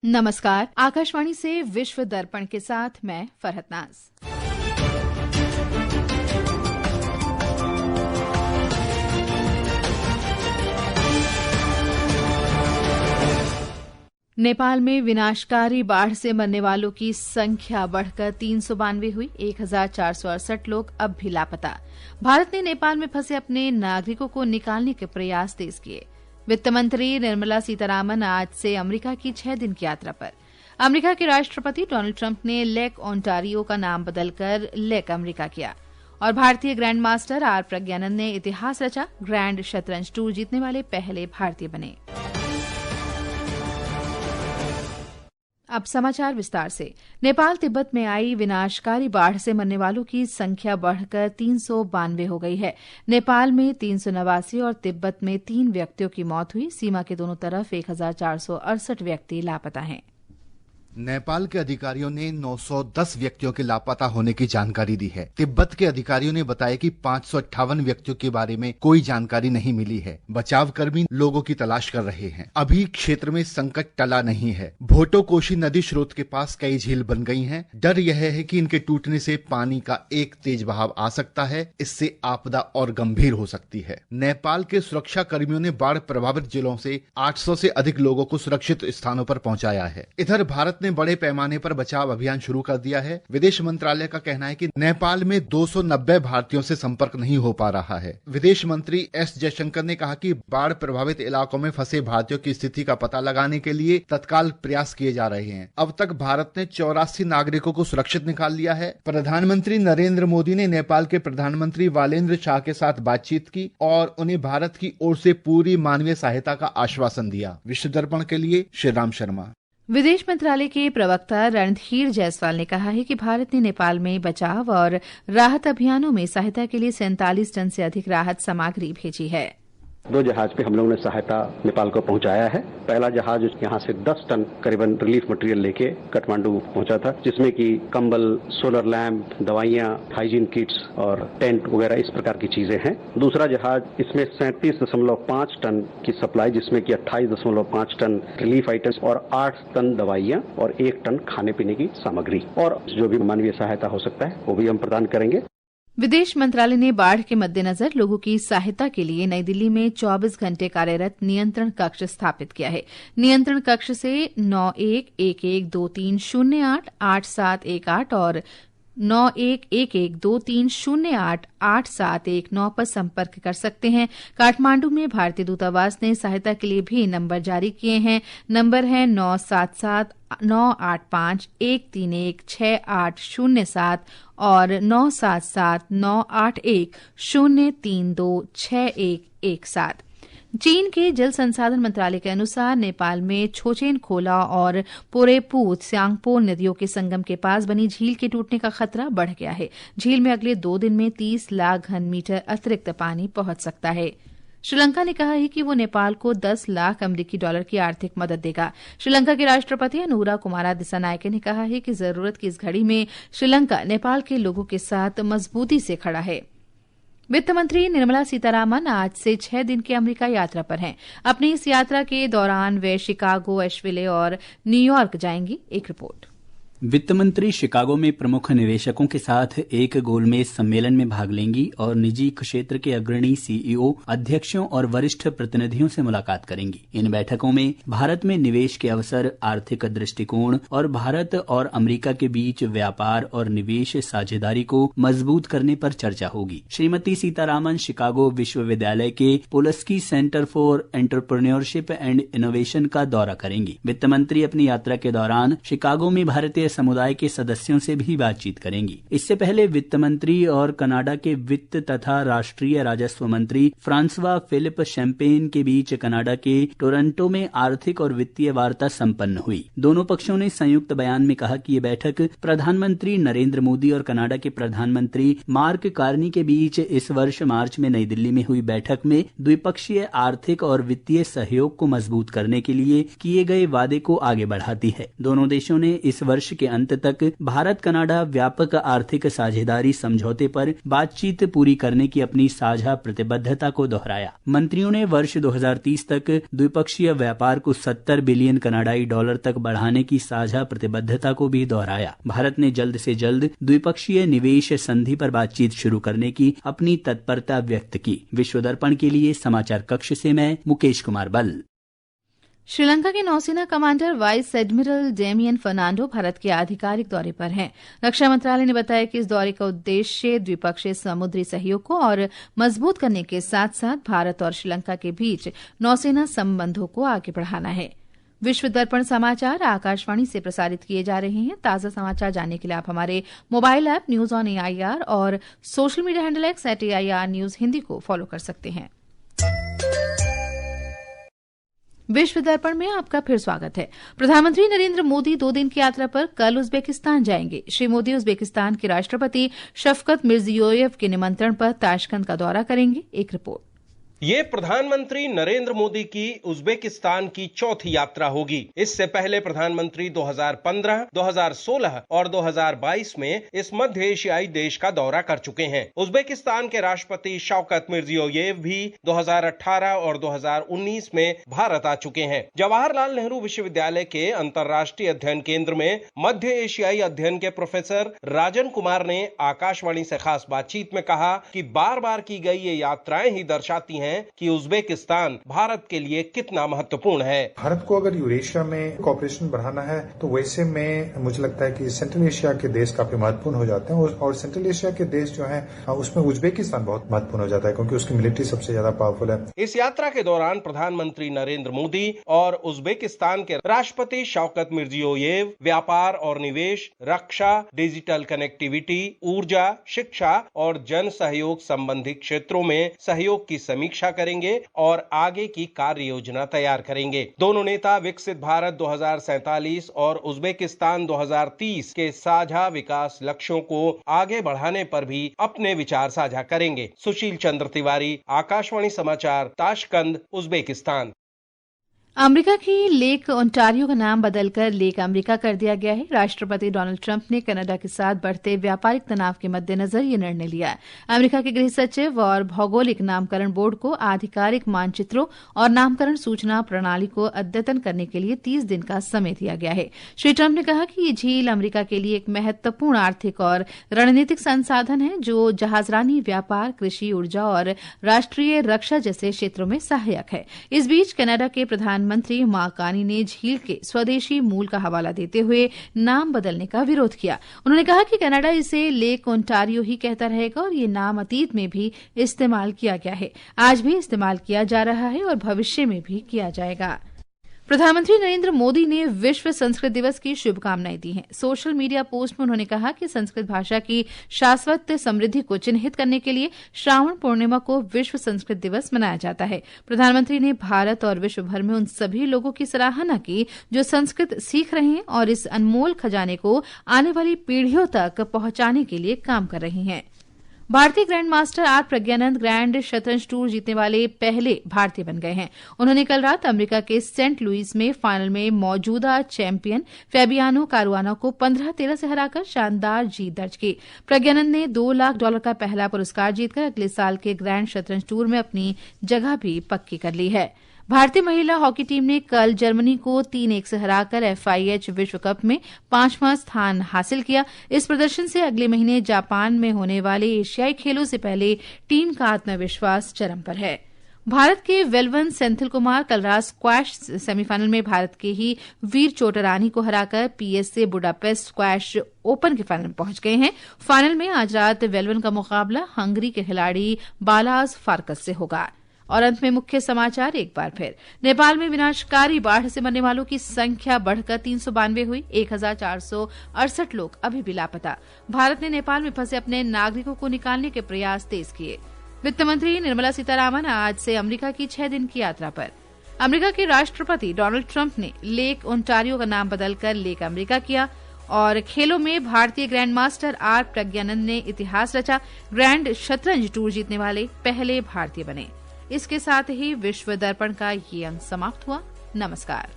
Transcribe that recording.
नमस्कार, आकाशवाणी से विश्व दर्पण के साथ मैं फरहत नाज। नेपाल में विनाशकारी बाढ़ से मरने वालों की संख्या बढ़कर 392 हुई। 1468 लोग अब भी लापता। भारत ने नेपाल में फंसे अपने नागरिकों को निकालने के प्रयास तेज किए। वित्त मंत्री निर्मला सीतारामन आज से अमेरिका की 6 दिन की यात्रा पर। अमेरिका के राष्ट्रपति डोनाल्ड ट्रंप ने लेक ओंटारियो का नाम बदलकर लेक अमेरिका किया और भारतीय ग्रैंड मास्टर आर प्रज्ञानंद ने इतिहास रचा। ग्रैंड शतरंज टूर जीतने वाले पहले भारतीय बने। अब समाचार विस्तार से। नेपाल तिब्बत में आई विनाशकारी बाढ़ से मरने वालों की संख्या बढ़कर 392 हो गई है। नेपाल में 389 और तिब्बत में 3 व्यक्तियों की मौत हुई। सीमा के दोनों तरफ 1468 व्यक्ति लापता हैं। नेपाल के अधिकारियों ने 910 व्यक्तियों के लापता होने की जानकारी दी है। तिब्बत के अधिकारियों ने बताया कि 558 व्यक्तियों के बारे में कोई जानकारी नहीं मिली है। बचाव कर्मी लोगों की तलाश कर रहे हैं। अभी क्षेत्र में संकट टला नहीं है। भोटोकोशी नदी स्रोत के पास कई झील बन गई हैं। डर यह है कि इनके टूटने से पानी का एक तेज बहाव आ सकता है। इससे आपदा और गंभीर हो सकती है। नेपाल के सुरक्षा कर्मियों ने बाढ़ प्रभावित जिलों से 800 से अधिक लोगों को सुरक्षित स्थानों पर पहुंचाया है। इधर भारत ने बड़े पैमाने पर बचाव अभियान शुरू कर दिया है। विदेश मंत्रालय का कहना है कि नेपाल में 290 भारतीयों से संपर्क नहीं हो पा रहा है। विदेश मंत्री एस जयशंकर ने कहा कि बाढ़ प्रभावित इलाकों में फंसे भारतीयों की स्थिति का पता लगाने के लिए तत्काल प्रयास किए जा रहे हैं। अब तक भारत ने 84 नागरिकों को सुरक्षित निकाल लिया है। प्रधानमंत्री नरेंद्र मोदी ने नेपाल के प्रधानमंत्री वालेन्द्र शाह के साथ बातचीत की और उन्हें भारत की ओर से पूरी मानवीय सहायता का आश्वासन दिया। विश्व दर्पण के लिए श्रीराम शर्मा। विदेश मंत्रालय के प्रवक्ता रणधीर जायसवाल ने कहा है कि भारत ने नेपाल में बचाव और राहत अभियानों में सहायता के लिए 47 टन से अधिक राहत सामग्री भेजी है। 2 जहाज पे हम लोगों ने सहायता नेपाल को पहुंचाया है। पहला जहाज यहाँ से 10 टन करीबन रिलीफ मटेरियल लेके काठमांडू पहुंचा था, जिसमें कि कंबल, सोलर लैंप, दवाइयां, हाइजीन किट्स और टेंट वगैरह इस प्रकार की चीजें हैं। दूसरा जहाज इसमें 37.5 टन की सप्लाई, जिसमें कि 28.5 टन रिलीफ आइटम्स और 8 टन दवाइयां और 1 टन खाने पीने की सामग्री और जो भी मानवीय सहायता हो सकता है वो भी हम प्रदान करेंगे। विदेश मंत्रालय ने बाढ़ के मद्देनजर लोगों की सहायता के लिए नई दिल्ली में 24 घंटे कार्यरत नियंत्रण कक्ष स्थापित किया है। नियंत्रण कक्ष से 911123088718 और 911123088719 पर संपर्क कर सकते हैं। काठमांडू में भारतीय दूतावास ने सहायता के लिए भी नंबर जारी किए हैं। नंबर है 977-985-131-6807 और 977-981-0326117। चीन के जल संसाधन मंत्रालय के अनुसार नेपाल में छोचेन खोला और पोरेपू स्यांगपो नदियों के संगम के पास बनी झील के टूटने का खतरा बढ़ गया है। झील में अगले 2 दिन में 30 लाख घन मीटर अतिरिक्त पानी पहुंच सकता है। श्रीलंका ने कहा है कि वो नेपाल को 10 लाख अमेरिकी डॉलर की आर्थिक मदद देगा। श्रीलंका के राष्ट्रपति अनुरा कुमारा दिसानायके ने कहा है कि जरूरत की इस घड़ी में श्रीलंका नेपाल के लोगों के साथ मजबूती से खड़ा है। वित्त मंत्री निर्मला सीतारामन आज से 6 दिन की अमेरिका यात्रा पर हैं। अपनी इस यात्रा के दौरान वे शिकागो, एशविले और न्यूयॉर्क जाएंगी। एक रिपोर्ट। वित्त मंत्री शिकागो में प्रमुख निवेशकों के साथ एक गोलमेज सम्मेलन में भाग लेंगी और निजी क्षेत्र के अग्रणी सीईओ, अध्यक्षों और वरिष्ठ प्रतिनिधियों से मुलाकात करेंगी। इन बैठकों में भारत में निवेश के अवसर, आर्थिक दृष्टिकोण और भारत और अमेरिका के बीच व्यापार और निवेश साझेदारी को मजबूत करने पर चर्चा होगी। श्रीमती सीतारामन शिकागो विश्वविद्यालय के Polsky centre for entrepreneurship and innovation का दौरा करेंगी। वित्त मंत्री अपनी यात्रा के दौरान शिकागो में भारतीय समुदाय के सदस्यों से भी बातचीत करेंगी। इससे पहले वित्त मंत्री और कनाडा के वित्त तथा राष्ट्रीय राजस्व मंत्री फ्रांसवा फिलिप शैम्पेन के बीच कनाडा के टोरंटो में आर्थिक और वित्तीय वार्ता संपन्न हुई। दोनों पक्षों ने संयुक्त बयान में कहा कि ये बैठक प्रधानमंत्री नरेंद्र मोदी और कनाडा के प्रधानमंत्री मार्क कार्नी के बीच इस वर्ष मार्च में नई दिल्ली में हुई बैठक में द्विपक्षीय आर्थिक और वित्तीय सहयोग को मजबूत करने के लिए किए गए वादे को आगे बढ़ाती है। दोनों देशों ने इस वर्ष के अंत तक भारत कनाडा व्यापक आर्थिक साझेदारी समझौते पर बातचीत पूरी करने की अपनी साझा प्रतिबद्धता को दोहराया। मंत्रियों ने वर्ष 2030 तक द्विपक्षीय व्यापार को 70 बिलियन कनाडाई डॉलर तक बढ़ाने की साझा प्रतिबद्धता को भी दोहराया। भारत ने जल्द से जल्द द्विपक्षीय निवेश संधि पर बातचीत शुरू करने की अपनी तत्परता व्यक्त की। विश्व दर्पण के लिए समाचार कक्ष से मैं मुकेश कुमार बल। श्रीलंका के नौसेना commander vice admiral Damien Fernando Bharat के आधिकारिक दौरे पर हैं। रक्षा मंत्रालय ने बताया कि इस दौरे का उद्देश्य द्विपक्षीय समुद्री सहयोग को और मजबूत करने के साथ साथ भारत और श्रीलंका के बीच नौसेना संबंधों को आगे बढ़ाना है। विश्व दर्पण समाचार आकाशवाणी से प्रसारित किए जा रहे हैं। ताजा समाचार जानने के लिए आप हमारे mobile app news on AIR और social media handle X @AIR News Hindi को फॉलो कर सकते हैं। विश्व दर्पण में आपका फिर स्वागत है। प्रधानमंत्री नरेंद्र मोदी 2 दिन की यात्रा पर कल उज्बेकिस्तान जाएंगे। श्री मोदी उज्बेकिस्तान के राष्ट्रपति शफकत मिर्जियोयेव के निमंत्रण पर ताशकंद का दौरा करेंगे। एक रिपोर्ट। ये प्रधानमंत्री नरेंद्र मोदी की उज्बेकिस्तान की चौथी यात्रा होगी। इससे पहले प्रधानमंत्री 2015, 2016 और 2022 में इस मध्य एशियाई देश का दौरा कर चुके हैं। उज्बेकिस्तान के राष्ट्रपति शौकत मिर्जियोयेव भी 2018 और 2019 में भारत आ चुके हैं। जवाहरलाल नेहरू विश्वविद्यालय के अंतर्राष्ट्रीय अध्ययन केंद्र में मध्य एशियाई अध्ययन के प्रोफेसर राजन कुमार ने आकाशवाणी से खास बातचीत में कहा कि बार बार की गई ये यात्राएं ही दर्शाती हैं कि उज्बेकिस्तान भारत के लिए कितना महत्वपूर्ण है। भारत को अगर यूरेशिया में कोऑपरेशन बढ़ाना है तो वैसे में मुझे लगता है कि सेंट्रल एशिया के देश काफी महत्वपूर्ण हो जाते हैं और सेंट्रल एशिया के देश जो है उसमें उज्बेकिस्तान बहुत महत्वपूर्ण हो जाता है क्योंकि उसकी मिलिट्री सबसे ज्यादा पावरफुल है। इस यात्रा के दौरान प्रधानमंत्री नरेंद्र मोदी और उज्बेकिस्तान के राष्ट्रपति शौकत मिर्जियोयेव व्यापार और निवेश, रक्षा, डिजिटल कनेक्टिविटी, ऊर्जा, शिक्षा और जन सहयोग संबंधी क्षेत्रों में सहयोग की समीक्षा करेंगे और आगे की कार्य योजना तैयार करेंगे। दोनों नेता विकसित भारत 2047 और उज्बेकिस्तान 2030 के साझा विकास लक्ष्यों को आगे बढ़ाने पर भी अपने विचार साझा करेंगे। सुशील चंद्र तिवारी, आकाशवाणी समाचार, ताशकंद, उज्बेकिस्तान। अमेरिका की लेक ओंटारियो का नाम बदलकर लेक अमेरिका कर दिया गया है। राष्ट्रपति डोनाल्ड ट्रंप ने कनाडा के साथ बढ़ते व्यापारिक तनाव के मद्देनजर यह निर्णय लिया है। अमेरिका के गृह सचिव और भौगोलिक नामकरण बोर्ड को आधिकारिक मानचित्रों और नामकरण सूचना प्रणाली को अद्यतन करने के लिए 30 दिन का समय दिया गया है। श्री ट्रंप ने कहा कि ये झील अमेरिका के लिए एक महत्वपूर्ण आर्थिक और रणनीतिक संसाधन है जो जहाजरानी व्यापार, कृषि, ऊर्जा और राष्ट्रीय रक्षा जैसे क्षेत्रों में सहायक है। इस बीच कनाडा के प्रधानमंत्री मार्क कार्नी ने झील के स्वदेशी मूल का हवाला देते हुए नाम बदलने का विरोध किया। उन्होंने कहा कि कनाडा इसे लेक ओंटारियो ही कहता रहेगा और ये नाम अतीत में भी इस्तेमाल किया गया है, आज भी इस्तेमाल किया जा रहा है और भविष्य में भी किया जाएगा। प्रधानमंत्री नरेंद्र मोदी ने विश्व संस्कृत दिवस की शुभकामनाएं दी हैं। सोशल मीडिया पोस्ट में उन्होंने कहा कि संस्कृत भाषा की शाश्वत समृद्धि को चिन्हित करने के लिए श्रावण पूर्णिमा को विश्व संस्कृत दिवस मनाया जाता है। प्रधानमंत्री ने भारत और विश्व भर में उन सभी लोगों की सराहना की जो संस्कृत सीख रहे हैं और इस अनमोल खजाने को आने वाली पीढ़ियों तक पहुंचाने के लिए काम कर रहे हैं। भारतीय grand master R Praggnanandhaa grand शतरंज टूर जीतने वाले पहले भारतीय बन गए हैं। उन्होंने कल रात अमेरिका के सेंट लुइस में फाइनल में मौजूदा चैंपियन फैबियानो कारुआना को 15-13 से हराकर शानदार जीत दर्ज की। प्रज्ञानंद ने $2 लाख का पहला पुरस्कार जीतकर अगले साल के ग्रैंड शतरंज टूर में अपनी जगह भी पक्की कर ली है। भारतीय महिला हॉकी टीम ने कल जर्मनी को 3-1 से हराकर FIH विश्व कप में 5वां स्थान हासिल किया। इस प्रदर्शन से अगले महीने जापान में होने वाले एशियाई खेलों से पहले टीम का आत्मविश्वास चरम पर है। भारत के वेलवन सेंथिल कुमार कल रात स्क्वैश सेमीफाइनल में भारत के ही वीर चोटरानी को हराकर PSA बुडापेस्ट स्क्वैश ओपन के फाइनल में पहुंच गए हैं। फाइनल में आज रात वेलवन का मुकाबला हंगरी के खिलाड़ी बालाज फारकस से होगा। और अंत में मुख्य समाचार एक बार फिर। नेपाल में विनाशकारी बाढ़ से मरने वालों की संख्या बढ़कर 392 हुई। 1468 लोग अभी भी लापता। भारत ने नेपाल में फंसे अपने नागरिकों को निकालने के प्रयास तेज किए। वित्त मंत्री निर्मला सीतारामन आज से अमेरिका की 6 दिन की यात्रा पर। अमेरिका के राष्ट्रपति डोनाल्ड ट्रंप ने लेक ओंटारियो का नाम बदलकर लेक अमेरिका किया। और खेलों में भारतीय ग्रैंड मास्टर आर प्रज्ञानंद ने इतिहास रचा। ग्रैंड शतरंज टूर जीतने वाले पहले भारतीय बने। इसके साथ ही विश्व दर्पण का ये अंक समाप्त हुआ। नमस्कार।